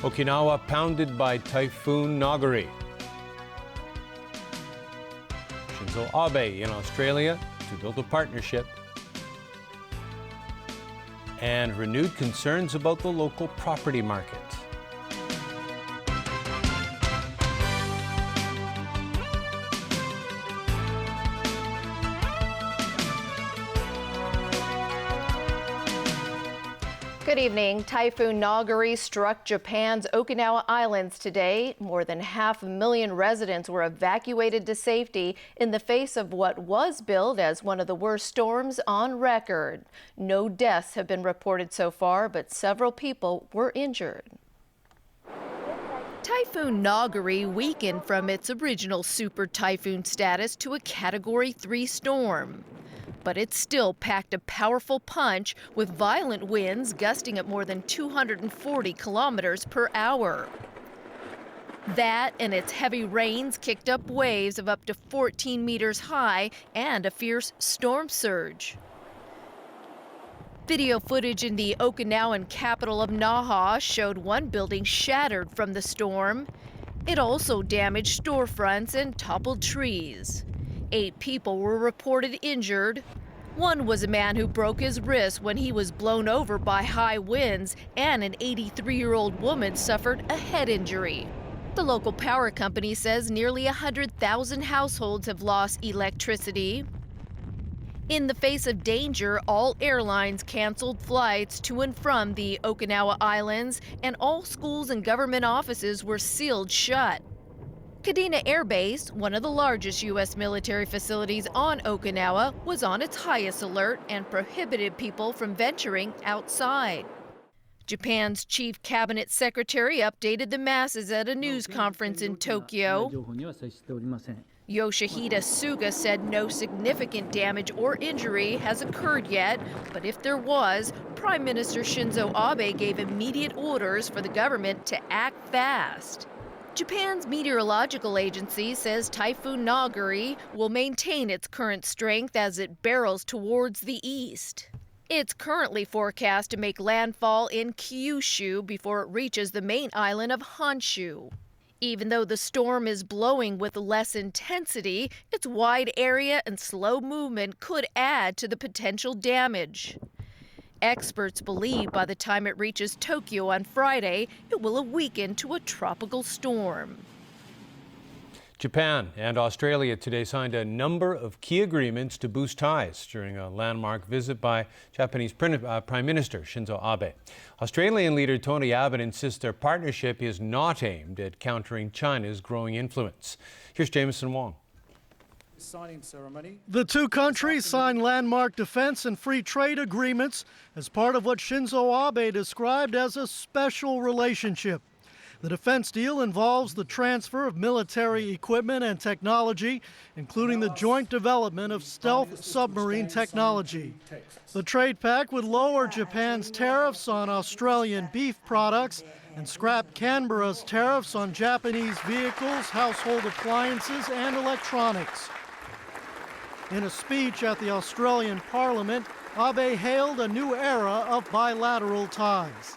Okinawa pounded by Typhoon Nagari. Shinzo Abe in Australia to build a partnership. And renewed concerns about the local property market. Good evening. Typhoon Nagari struck Japan's Okinawa Islands today. More than 500,000 residents were evacuated to safety in the face of what was billed as one of the worst storms on record. No deaths have been reported so far, but several people were injured. Typhoon Nagari weakened from its original super typhoon status to a Category 3 storm. But it still packed a powerful punch with violent winds gusting at more than 240 kilometers per hour. That and its heavy rains kicked up waves of up to 14 meters high and a fierce storm surge. Video footage in the Okinawan capital of Naha showed one building shattered from the storm. It also damaged storefronts and toppled trees. 8 people were reported injured. One was a man who broke his wrist when he was blown over by high winds, and an 83-year-old woman suffered a head injury. The local power company says nearly 100,000 households have lost electricity. In the face of danger, all airlines canceled flights to and from the Okinawa Islands, and all schools and government offices were sealed shut. Kadena Air Base, one of the largest U.S. military facilities on Okinawa, was on its highest alert and prohibited people from venturing outside. Japan's chief cabinet secretary updated the masses at a news conference in Tokyo. Yoshihide Suga said no significant damage or injury has occurred yet, but if there was, Prime Minister Shinzo Abe gave immediate orders for the government to act fast. Japan's meteorological agency says Typhoon Nagari will maintain its current strength as it barrels towards the east. It's currently forecast to make landfall in Kyushu before it reaches the main island of Honshu. Even though the storm is blowing with less intensity, its wide area and slow movement could add to the potential damage. Experts believe by the time it reaches Tokyo on Friday, it will have weakened to a tropical storm. Japan and Australia today signed a number of key agreements to boost ties during a landmark visit by Japanese Prime Minister Shinzo Abe. Australian leader Tony Abbott insists their partnership is not aimed at countering China's growing influence. Here's Jameson Wong. The two countries signed landmark defense and free trade agreements as part of what Shinzo Abe described as a special relationship. The defense deal involves the transfer of military equipment and technology, including the joint development of stealth submarine technology. The trade pact would lower Japan's tariffs on Australian beef products and scrap Canberra's tariffs on Japanese vehicles, household appliances, and electronics. In a speech at the Australian Parliament, Abe hailed a new era of bilateral ties.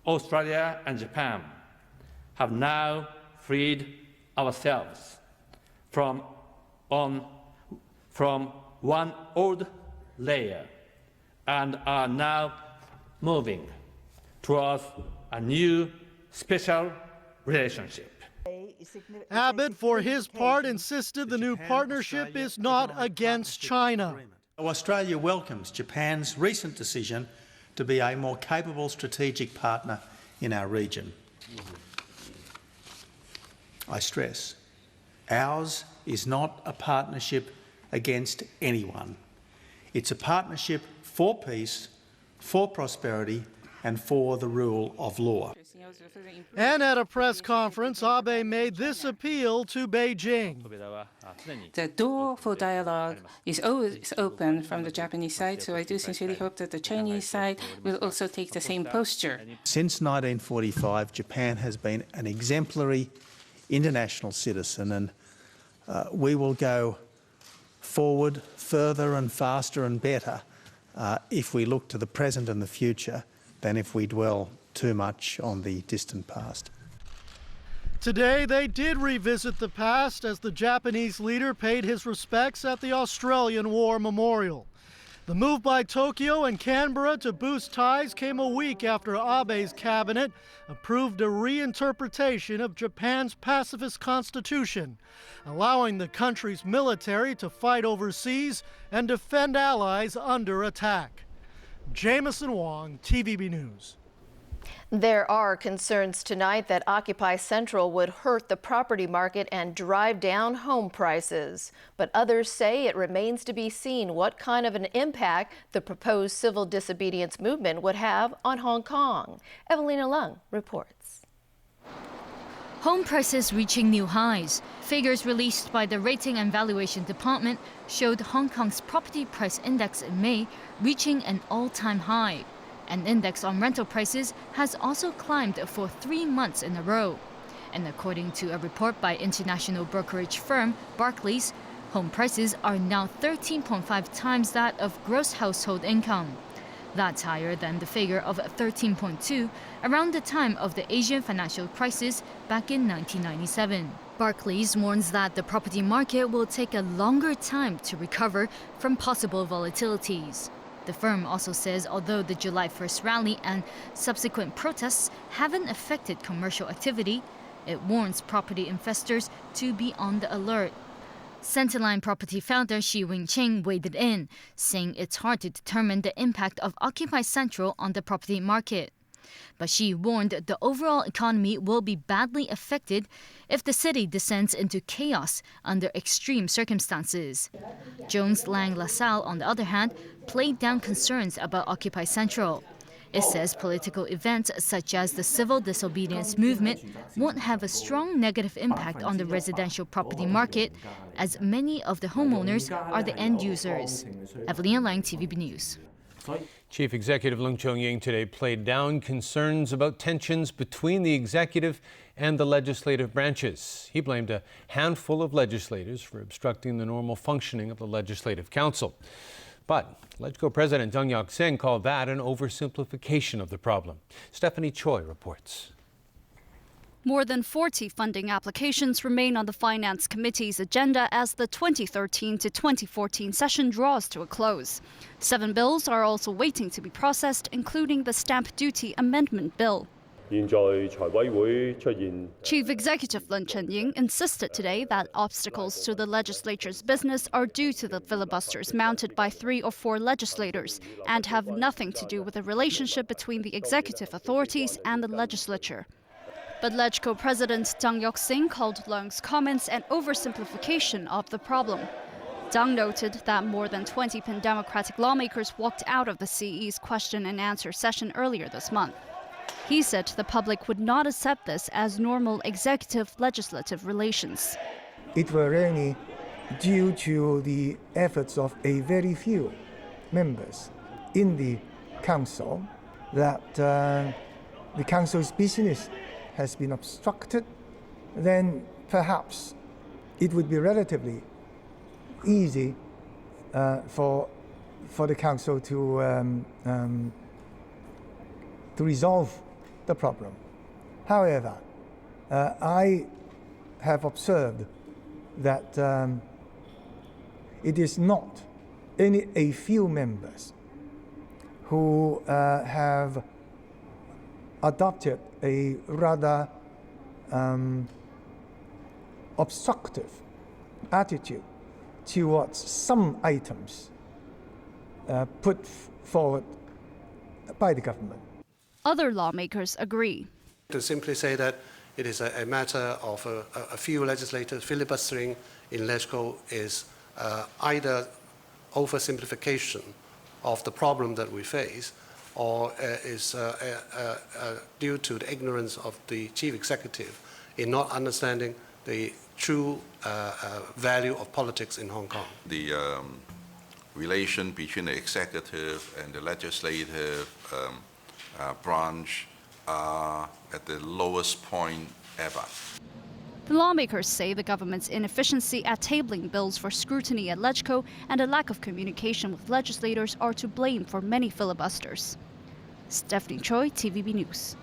Australia and Japan have now freed ourselves from one old layer and are now moving towards a new special relationship. Abbott, for his part, insisted the new partnership is not against China. Australia welcomes Japan's recent decision to be a more capable strategic partner in our region. I stress, ours is not a partnership against anyone. It's a partnership for peace, for prosperity, and for the rule of law. And at a press conference, Abe made this appeal to Beijing. The door for dialogue is always open from the Japanese side, so I do sincerely hope that the Chinese side will also take the same posture. Since 1945, Japan has been an exemplary international citizen, and we will go forward further and faster and better if we look to the present and the future than if we dwell too much on the distant past. Today, they did revisit the past as the Japanese leader paid his respects at the Australian War Memorial. The move by Tokyo and Canberra to boost ties came a week after Abe's cabinet approved a reinterpretation of Japan's pacifist constitution, allowing the country's military to fight overseas and defend allies under attack. Jameson Wong, TVB News. There are concerns tonight that Occupy Central would hurt the property market and drive down home prices. But others say it remains to be seen what kind of an impact the proposed civil disobedience movement would have on Hong Kong. Evelina Lung reports. Home prices reaching new highs. Figures released by the Rating and Valuation Department showed Hong Kong's property price index in May reaching an all-time high. An index on rental prices has also climbed for 3 months in a row. And according to a report by international brokerage firm Barclays, home prices are now 13.5 times that of gross household income. That's higher than the figure of 13.2 around the time of the Asian financial crisis back in 1997. Barclays warns that the property market will take a longer time to recover from possible volatilities. The firm also says although the July 1st rally and subsequent protests haven't affected commercial activity, it warns property investors to be on the alert. Centerline property founder Xi Wing-ching waded in, saying it's hard to determine the impact of Occupy Central on the property market. But Xi warned the overall economy will be badly affected if the city descends into chaos under extreme circumstances. Jones Lang LaSalle, on the other hand, played down concerns about Occupy Central. It says political events such as the civil disobedience movement won't have a strong negative impact on the residential property market, as many of the homeowners are the end users. Evelina Lang, TVB News. Chief Executive Leung Chun-ying today played down concerns about tensions between the executive and the legislative branches. He blamed a handful of legislators for obstructing the normal functioning of the Legislative Council. But LegCo President Deng Yuk-seng called that an oversimplification of the problem. Stephanie Choi reports. More than 40 funding applications remain on the Finance Committee's agenda as the 2013 to 2014 session draws to a close. 7 bills are also waiting to be processed, including the Stamp Duty Amendment Bill. Chief Executive Leung Chun-ying insisted today that obstacles to the legislature's business are due to the filibusters mounted by 3 or 4 legislators and have nothing to do with the relationship between the executive authorities and the legislature. But LegCo President Deng Yuk-seng called Leung's comments an oversimplification of the problem. Deng noted that more than 20 pan-democratic lawmakers walked out of the CE's question and answer session earlier this month. He said the public would not accept this as normal executive-legislative relations. It was really due to the efforts of a very few members in the council that the council's business has been obstructed. Then perhaps it would be relatively easy for the council to resolve the problem. However, I have observed that it is not a few members who have adopted a rather obstructive attitude towards some items put forward by the government. Other lawmakers agree. To simply say that it is a matter of a few legislators filibustering in LegCo is either oversimplification of the problem that we face, or is due to the ignorance of the chief executive in not understanding the true value of politics in Hong Kong. The relation between the executive and the legislative branch are at the lowest point ever. The lawmakers say the government's inefficiency at tabling bills for scrutiny at LegCo and a lack of communication with legislators are to blame for many filibusters. Stephanie Choi, TVB News.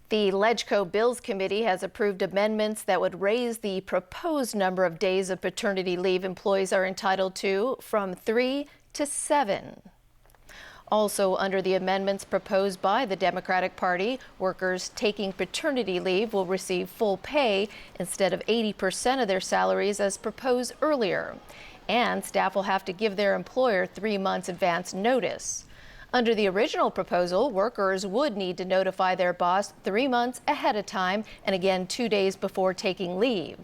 The LegCo Bills Committee has approved amendments that would raise the proposed number of days of paternity leave employees are entitled to from 3 to 7. Also, under the amendments proposed by the Democratic Party, workers taking paternity leave will receive full pay instead of 80% of their salaries as proposed earlier. And staff will have to give their employer 3 months advance notice. Under the original proposal, workers would need to notify their boss 3 months ahead of time and again 2 days before taking leave.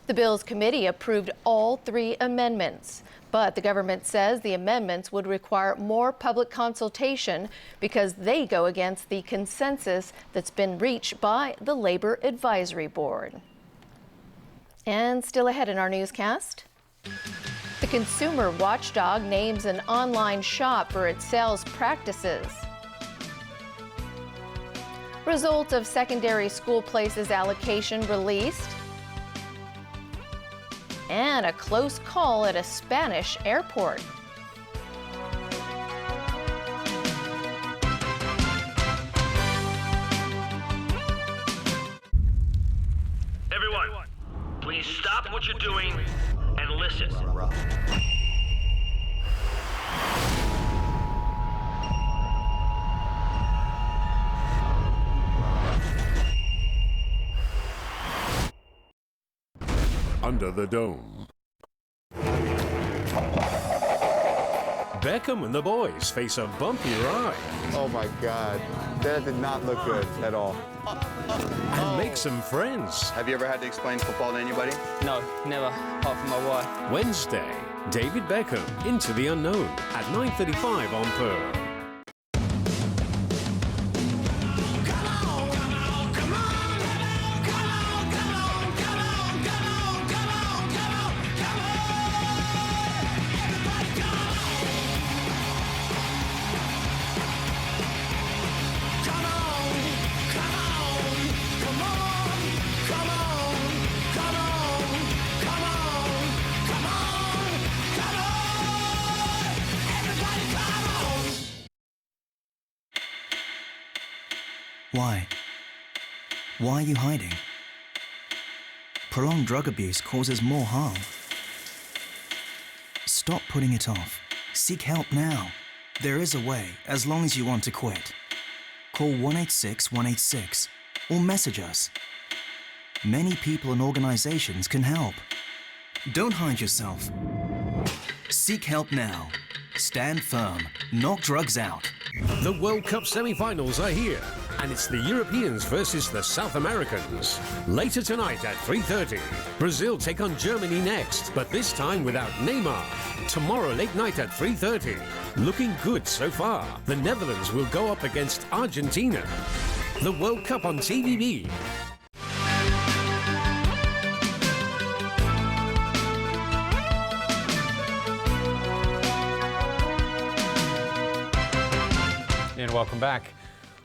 The Bills Committee approved all 3 amendments. But the government says the amendments would require more public consultation because they go against the consensus that's been reached by the Labor Advisory Board. And still ahead in our newscast, the consumer watchdog names an online shop for its sales practices. Result of secondary school places allocation released. And a close call at a Spanish airport. Everyone, please stop what you're doing and listen. Under the dome. Beckham and the boys face a bumpy ride. Oh my God, that did not look good at all. And make some friends. Have you ever had to explain football to anybody? No, never, apart from my wife. Wednesday, David Beckham, Into the Unknown, at 9:35 on Pearl. Why? Why are you hiding? Prolonged drug abuse causes more harm. Stop putting it off. Seek help now. There is a way, as long as you want to quit. Call 186-186 or message us. Many people and organizations can help. Don't hide yourself. Seek help now. Stand firm. Knock drugs out. The World Cup semi-finals are here, and it's the Europeans versus the South Americans. Later tonight at 3:30, Brazil take on Germany next, but this time without Neymar. Tomorrow late night at 3:30. Looking good so far. The Netherlands will go up against Argentina. The World Cup on TVB. And welcome back.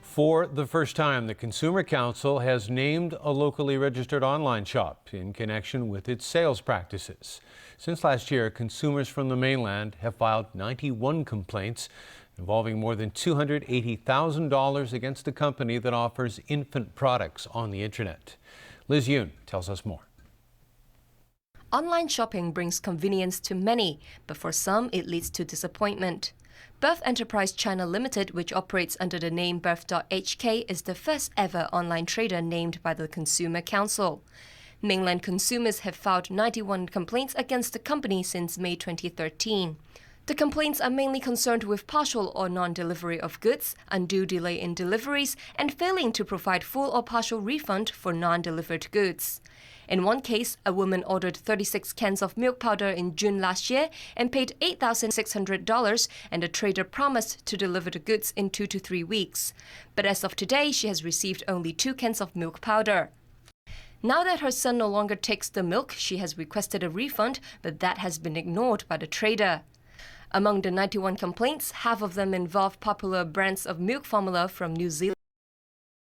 For the first time, the Consumer Council has named a locally registered online shop in connection with its sales practices. Since last year, consumers from the mainland have filed 91 complaints involving more than $280,000 against a company that offers infant products on the internet. Liz Yoon tells us more. Online shopping brings convenience to many, but for some it leads to disappointment. Birth Enterprise China Limited, which operates under the name Birth.hk, is the first ever online trader named by the Consumer Council. Mainland consumers have filed 91 complaints against the company since May 2013. The complaints are mainly concerned with partial or non-delivery of goods, undue delay in deliveries, and failing to provide full or partial refund for non-delivered goods. In one case, a woman ordered 36 cans of milk powder in June last year and paid $8,600, and the trader promised to deliver the goods in 2 to 3 weeks. But as of today, she has received only 2 cans of milk powder. Now that her son no longer takes the milk, she has requested a refund, but that has been ignored by the trader. Among the 91 complaints, half of them involve popular brands of milk formula from New Zealand.